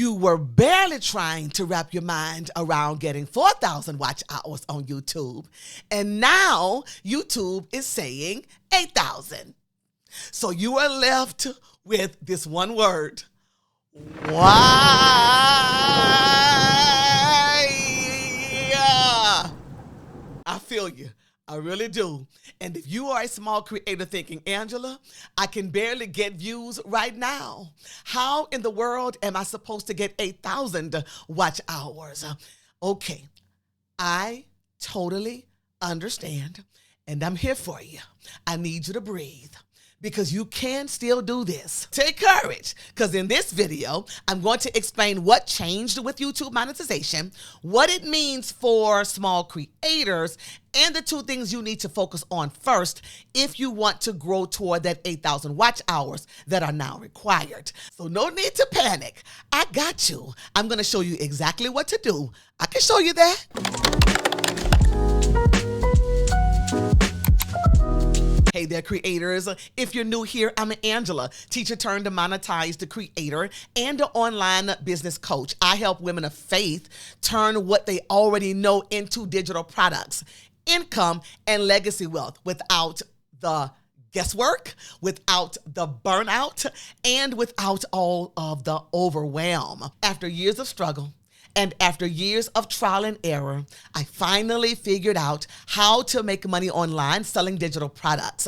You were barely trying to wrap your mind around getting 4,000 watch hours on YouTube. And now YouTube is saying 8,000. So you are left with this one word. Why? I feel you. I really do. And if you are a small creator thinking, Angela, I can barely get views right now. How in the world am I supposed to get 8,000 watch hours? Okay, I totally understand, and I'm here for you. I need you to breathe, because you can still do this. Take courage, because in this video, I'm going to explain what changed with YouTube monetization, what it means for small creators, and the two things you need to focus on first if you want to grow toward that 8,000 watch hours that are now required. So no need to panic. I got you. I'm going to show you exactly what to do. I can show you that. Hey there, creators. If you're new here, I'm Angela, teacher turned monetized creator and an online business coach. I help women of faith turn what they already know into digital products, income, and legacy wealth without the guesswork, without the burnout, and without all of the overwhelm. After years of struggle, and after years of trial and error, I finally figured out how to make money online selling digital products.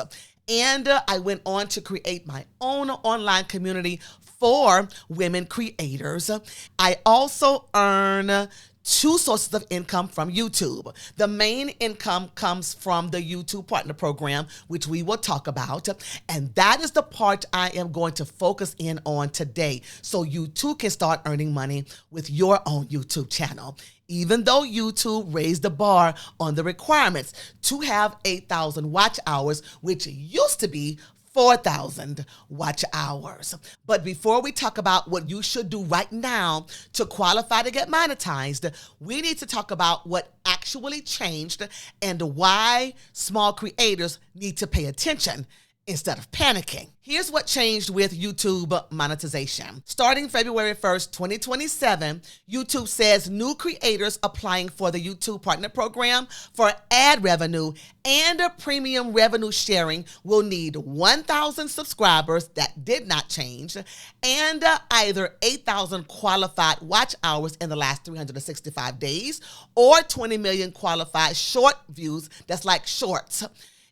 And I went on to create my own online community for women creators. I also earn two sources of income from YouTube. The main income comes from the YouTube Partner Program, which we will talk about. And that is the part I am going to focus in on today, so you too can start earning money with your own YouTube channel. Even though YouTube raised the bar on the requirements to have 8,000 watch hours, which used to be 4,000 watch hours. But before we talk about what you should do right now to qualify to get monetized, we need to talk about what actually changed and why small creators need to pay attention instead of panicking. Here's what changed with YouTube monetization. Starting February 1st, 2027, YouTube says new creators applying for the YouTube Partner Program for ad revenue and a premium revenue sharing will need 1,000 subscribers, that did not change, and either 8,000 qualified watch hours in the last 365 days or 20 million qualified short views, that's like shorts,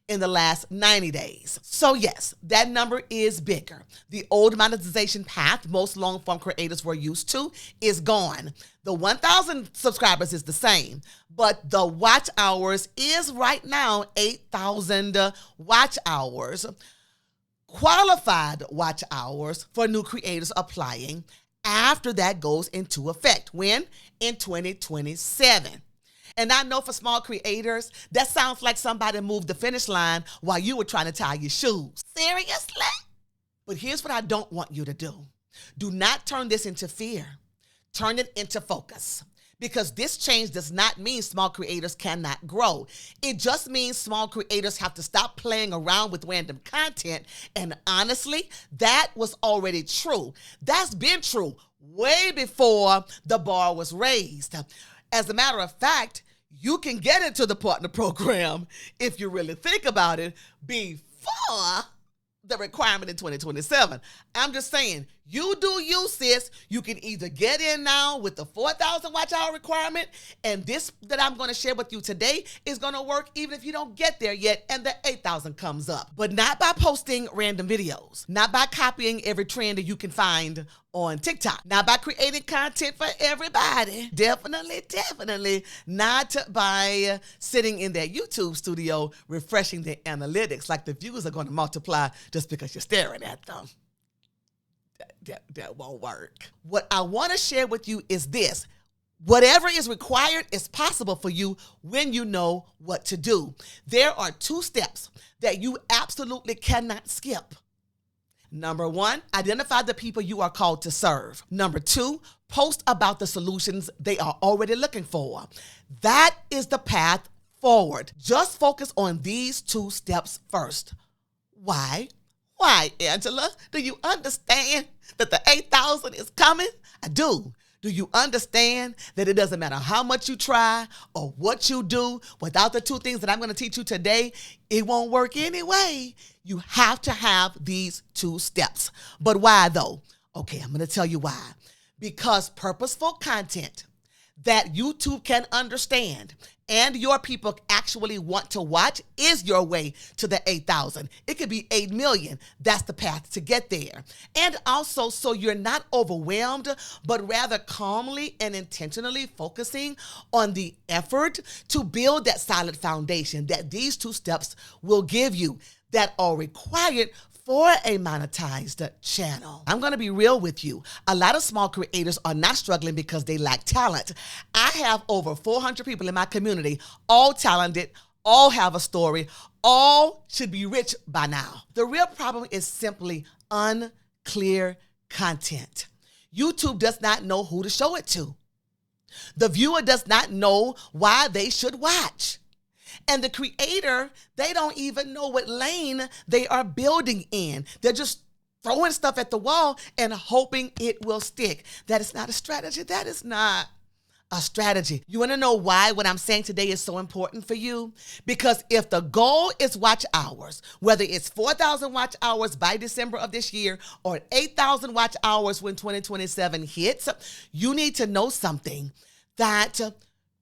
in the last 90 days. So yes, that number is bigger. The old monetization path most long-form creators were used to is gone. The 1,000 subscribers is the same, but the watch hours is right now 8,000 watch hours, qualified watch hours for new creators applying. After that goes into effect. When? In 2027. And I know for small creators, that sounds like somebody moved the finish line while you were trying to tie your shoes. Seriously? But here's what I don't want you to do. Do not turn this into fear. Turn it into focus. Because this change does not mean small creators cannot grow. It just means small creators have to stop playing around with random content. And honestly, that was already true. That's been true way before the bar was raised. As a matter of fact, you can get into the partner program, if you really think about it, before the requirement in 2027. I'm just saying, you do you, sis. You can either get in now with the 4,000 watch hour requirement, and this that I'm going to share with you today is going to work even if you don't get there yet and the 8,000 comes up. But not by posting random videos, not by copying every trend that you can find on TikTok, not by creating content for everybody. Definitely not by sitting in that YouTube studio refreshing the analytics like the views are going to multiply just because you're staring at them. That won't work. What I want to share with you is this. Whatever is required is possible for you when you know what to do. There are two steps that you absolutely cannot skip. Number one, identify the people you are called to serve. Number two, post about the solutions they are already looking for. That is the path forward. Just focus on these two steps first. Why? Why, Angela? Do you understand? that the 8,000 is coming? I do. Do you understand that it doesn't matter how much you try or what you do, without the two things that I'm going to teach you today, it won't work anyway. You have to have these two steps. But why though? Okay, I'm going to tell you why. Because purposeful content that YouTube can understand and your people actually want to watch is your way to the 8,000. It could be 8 million. That's the path to get there. And also, so you're not overwhelmed, but rather calmly and intentionally focusing on the effort to build that solid foundation that these two steps will give you that are required for a monetized channel. I'm going to be real with you. A lot of small creators are not struggling because they lack talent. I have over 400 people in my community, all talented, all have a story, all should be rich by now. The real problem is simply unclear content. YouTube does not know who to show it to. The viewer does not know why they should watch. And the creator, they don't even know what lane they are building in. They're just throwing stuff at the wall and hoping it will stick. That is not a strategy. That is not a strategy. You want to know why what I'm saying today is so important for you? Because if the goal is watch hours, whether it's 4,000 watch hours by December of this year or 8,000 watch hours when 2027 hits, you need to know something, that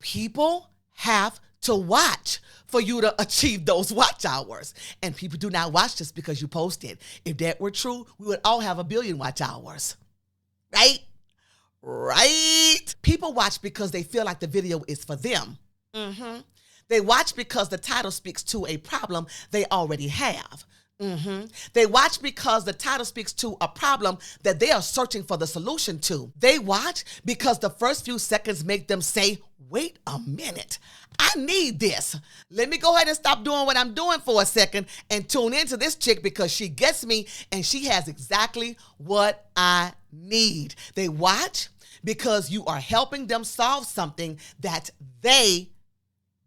people have to watch for you to achieve those watch hours. And people do not watch just because you posted. If that were true, we would all have 1 billion watch hours, right? Right? People watch because they feel like the video is for them. They watch because the title speaks to a problem they already have. They watch because the title speaks to a problem that they are searching for the solution to. They watch because the first few seconds make them say, wait a minute, I need this. Let me go ahead and stop doing what I'm doing for a second and tune into this chick because she gets me and she has exactly what I need. They watch because you are helping them solve something that they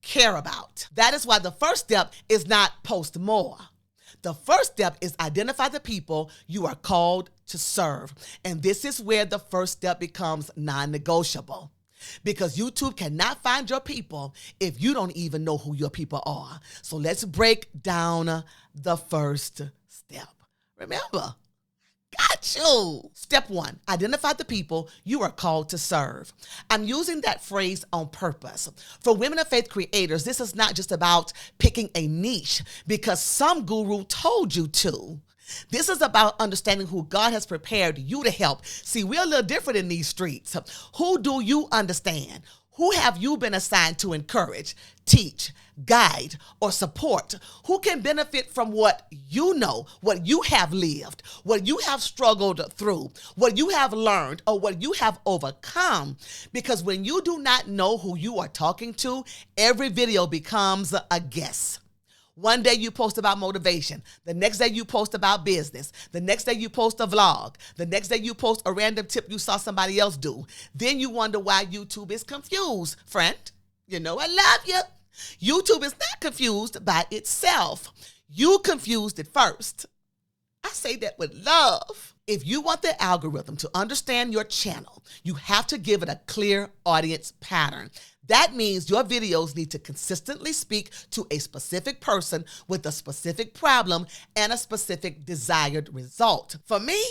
care about. That is why the first step is not post more. The first step is identify the people you are called to serve. And this is where the first step becomes non-negotiable. Because YouTube cannot find your people if you don't even know who your people are. So let's break down the first step. Remember, got you. Step 1, identify the people you are called to serve. I'm using that phrase on purpose. For women of faith creators, this is not just about picking a niche because some guru told you to. This is about understanding who God has prepared you to help. See, we're a little different in these streets. Who do you understand? Who have you been assigned to encourage, teach, guide, or support? Who can benefit from what you know, what you have lived, what you have struggled through, what you have learned, or what you have overcome? Because when you do not know who you are talking to, every video becomes a guess. One day you post about motivation. The next day you post about business. The next day you post a vlog. The next day you post a random tip you saw somebody else do. Then you wonder why YouTube is confused. Friend, you know I love you. YouTube is not confused by itself. You confused it first. I say that with love. If you want the algorithm to understand your channel, you have to give it a clear audience pattern. That means your videos need to consistently speak to a specific person with a specific problem and a specific desired result. For me,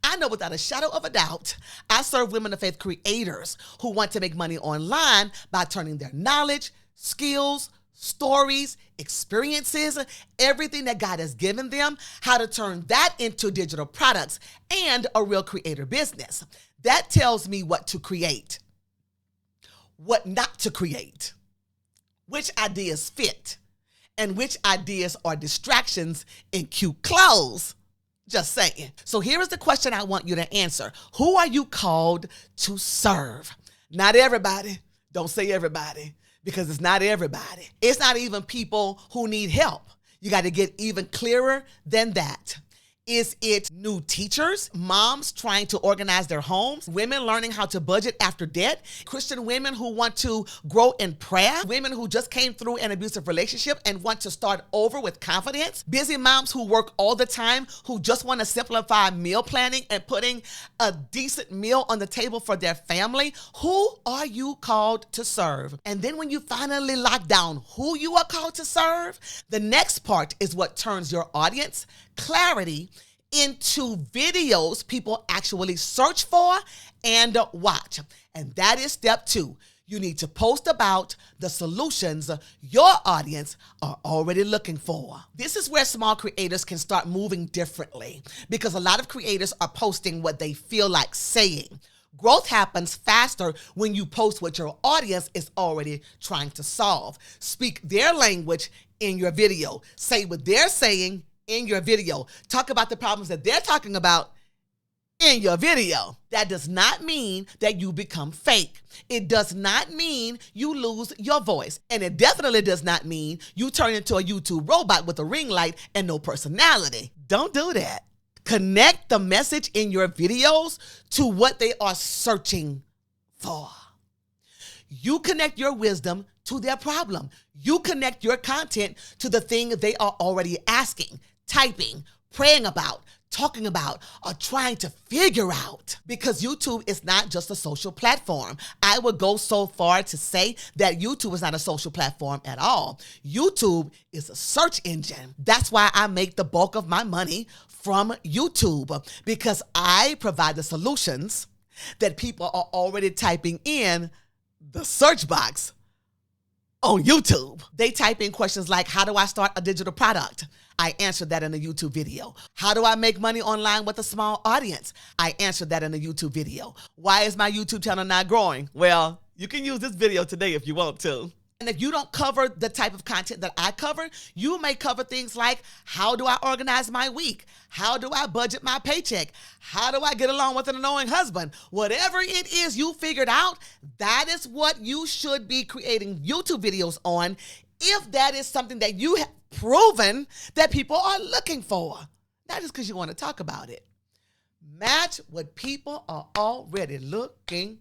I know without a shadow of a doubt, I serve women of faith creators who want to make money online by turning their knowledge, skills, stories, experiences, everything that God has given them, how to turn that into digital products and a real creator business. That tells me what to create, what not to create, which ideas fit, and which ideas are distractions in cute clothes. Just saying. So here is the question I want you to answer. Who are you called to serve? Not everybody. Don't say everybody, because it's not everybody. It's not even people who need help. You got to get even clearer than that. Is it new teachers, moms trying to organize their homes, women learning how to budget after debt, Christian women who want to grow in prayer, women who just came through an abusive relationship and want to start over with confidence, busy moms who work all the time, who just want to simplify meal planning and putting a decent meal on the table for their family? Who are you called to serve? And then when you finally lock down who you are called to serve, the next part is what turns your audience clarity into videos people actually search for and watch. And that is step 2. You need to post about the solutions your audience are already looking for. This is where small creators can start moving differently, because a lot of creators are posting what they feel like saying. Growth happens faster when you post what your audience is already trying to solve. Speak their language in your video. Say what they're saying in your video. Talk about the problems that they're talking about in your video. That does not mean that you become fake. It does not mean you lose your voice. And it definitely does not mean you turn into a YouTube robot with a ring light and no personality. Don't do that. Connect the message in your videos to what they are searching for. You connect your wisdom to their problem. You connect your content to the thing they are already asking, typing, praying about, talking about, or trying to figure out. Because YouTube is not just a social platform. I would go so far to say that YouTube is not a social platform at all. YouTube is a search engine. That's why I make the bulk of my money from YouTube, because I provide the solutions that people are already typing in the search box on YouTube. They type in questions like, how do I start a digital product? I answered that in a YouTube video. How do I make money online with a small audience? I answered that in a YouTube video. Why is my YouTube channel not growing? Well, you can use this video today if you want to. And if you don't cover the type of content that I cover, you may cover things like, how do I organize my week? How do I budget my paycheck? How do I get along with an annoying husband? Whatever it is you figured out, that is what you should be creating YouTube videos on, if that is something that you have proven that people are looking for. Not just because you want to talk about it. Match what people are already looking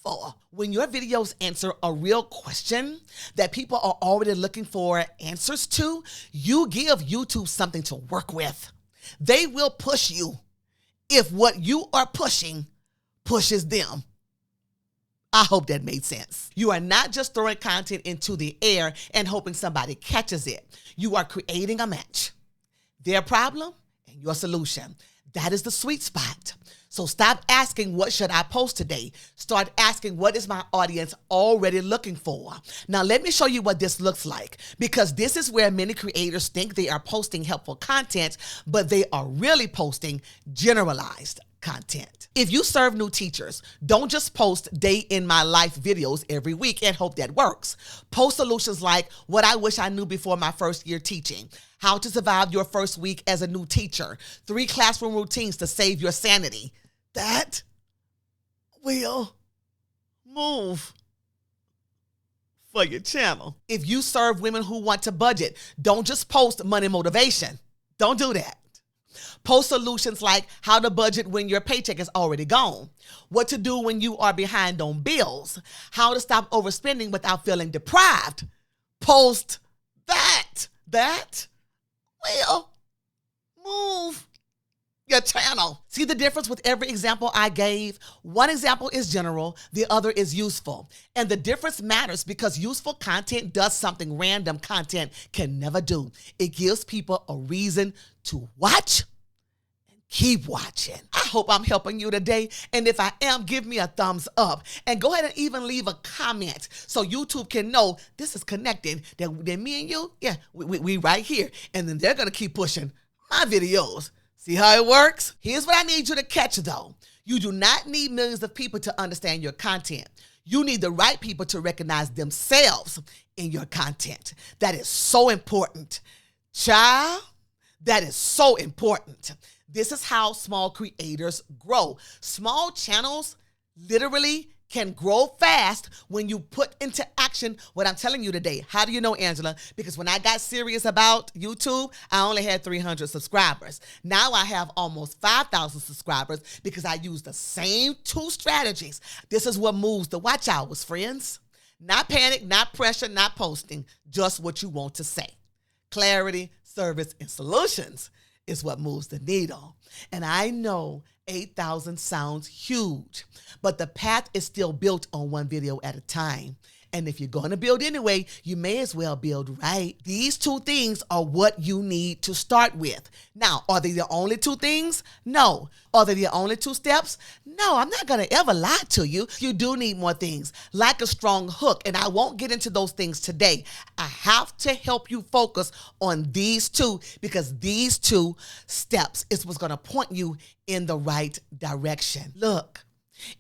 for. When your videos answer a real question that people are already looking for answers to, you give YouTube something to work with. They will push you if what you are pushing pushes them. I hope that made sense. You are not just throwing content into the air and hoping somebody catches it. You are creating a match. Their problem and your solution. That is the sweet spot. So stop asking, what should I post today? Start asking, what is my audience already looking for? Now, let me show you what this looks like, because this is where many creators think they are posting helpful content, but they are really posting generalized content. If you serve new teachers, don't just post day in my life videos every week and hope that works. Post solutions like what I wish I knew before my first year teaching, how to survive your first week as a new teacher, 3 classroom routines to save your sanity. That will move for your channel. If you serve women who want to budget, don't just post money motivation. Don't do that. Post solutions like how to budget when your paycheck is already gone, what to do when you are behind on bills, how to stop overspending without feeling deprived. Post that. That will move your channel. See the difference with every example I gave? One example is general, the other is useful. And the difference matters because useful content does something random content can never do. It gives people a reason to watch and keep watching. I hope I'm helping you today. And if I am, give me a thumbs up. And go ahead and even leave a comment so YouTube can know this is connected. That me and you, yeah, we right here. And then they're going to keep pushing my videos. See how it works? Here's what I need you to catch though. You do not need millions of people to understand your content. You need the right people to recognize themselves in your content. That is so important. Child, that is so important. This is how small creators grow. Small channels literally can grow fast when you put into action what I'm telling you today. How do you know, Angela? Because when I got serious about YouTube, I only had 300 subscribers. Now I have almost 5,000 subscribers because I use the same 2 strategies. This is what moves the watch hours, friends. Not panic, not pressure, not posting, just what you want to say. Clarity, service, and solutions is what moves the needle. And I know 8,000 sounds huge, but the path is still built on one video at a time. And if you're going to build anyway, you may as well build right. These 2 things are what you need to start with. Now, are they the only 2 things? No. Are they the only 2 steps? No, I'm not going to ever lie to you. You do need more things, like a strong hook, and I won't get into those things today. I have to help you focus on these 2 because these 2 steps is what's going to point you in the right direction. Look.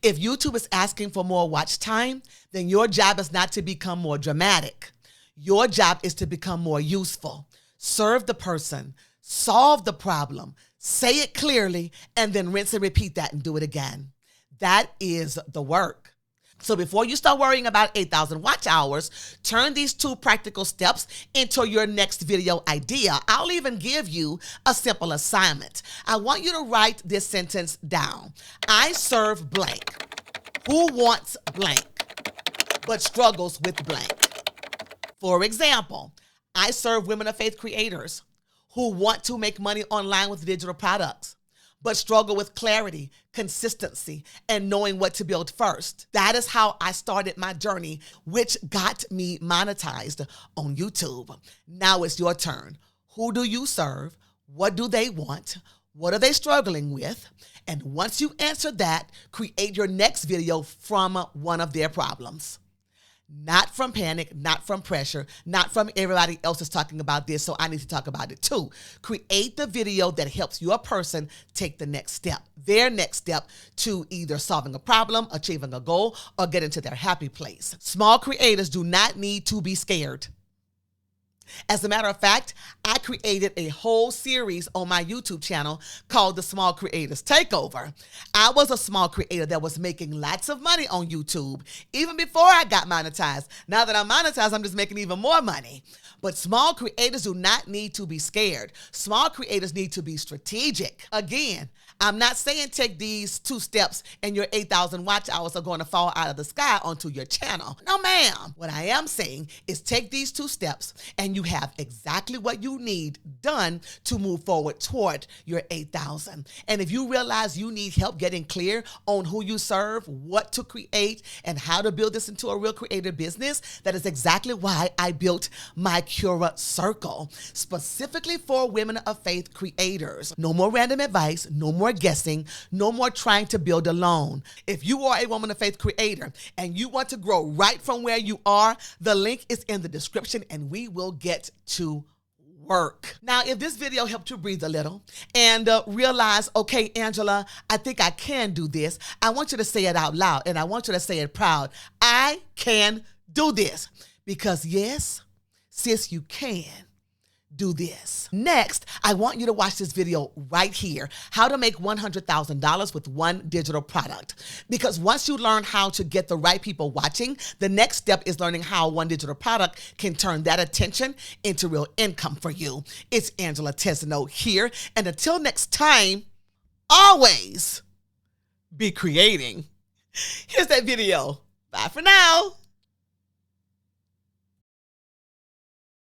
If YouTube is asking for more watch time, then your job is not to become more dramatic. Your job is to become more useful. Serve the person, solve the problem, say it clearly, and then rinse and repeat that and do it again. That is the work. So before you start worrying about 8,000 watch hours, turn these 2 practical steps into your next video idea. I'll even give you a simple assignment. I want you to write this sentence down. I serve blank. Who wants blank, but struggles with blank? For example, I serve women of faith creators who want to make money online with digital products, but struggle with clarity, consistency, and knowing what to build first. That is how I started my journey, which got me monetized on YouTube. Now it's your turn. Who do you serve? What do they want? What are they struggling with? And once you answer that, create your next video from one of their problems. Not from panic, not from pressure, not from everybody else is talking about this, so I need to talk about it too. Create the video that helps your person take the next step, their next step to either solving a problem, achieving a goal, or getting to their happy place. Small creators do not need to be scared. As a matter of fact, I created a whole series on my YouTube channel called The Small Creators Takeover. I was a small creator that was making lots of money on YouTube, even before I got monetized. Now that I'm monetized, I'm just making even more money. But small creators do not need to be scared. Small creators need to be strategic. Again, I'm not saying take these 2 steps and your 8,000 watch hours are going to fall out of the sky onto your channel. No, ma'am. What I am saying is take these 2 steps and you have exactly what you need done to move forward toward your 8,000. And if you realize you need help getting clear on who you serve, what to create, and how to build this into a real creative business, that is exactly why I built my Cura Circle, specifically for women of faith creators. No more random advice, no more guessing, no more trying to build alone. If you are a woman of faith creator and you want to grow right from where you are, the link is in the description and we will get to work. Now, if this video helped you breathe a little and realize, okay, Angela, I think I can do this, I want you to say it out loud and I want you to say it proud. I can do this because yes, sis, you can do this. Next, I want you to watch this video right here, how to make $100,000 with one digital product. Because once you learn how to get the right people watching, the next step is learning how one digital product can turn that attention into real income for you. It's Angela Tesno here. And until next time, always be creating. Here's that video. Bye for now.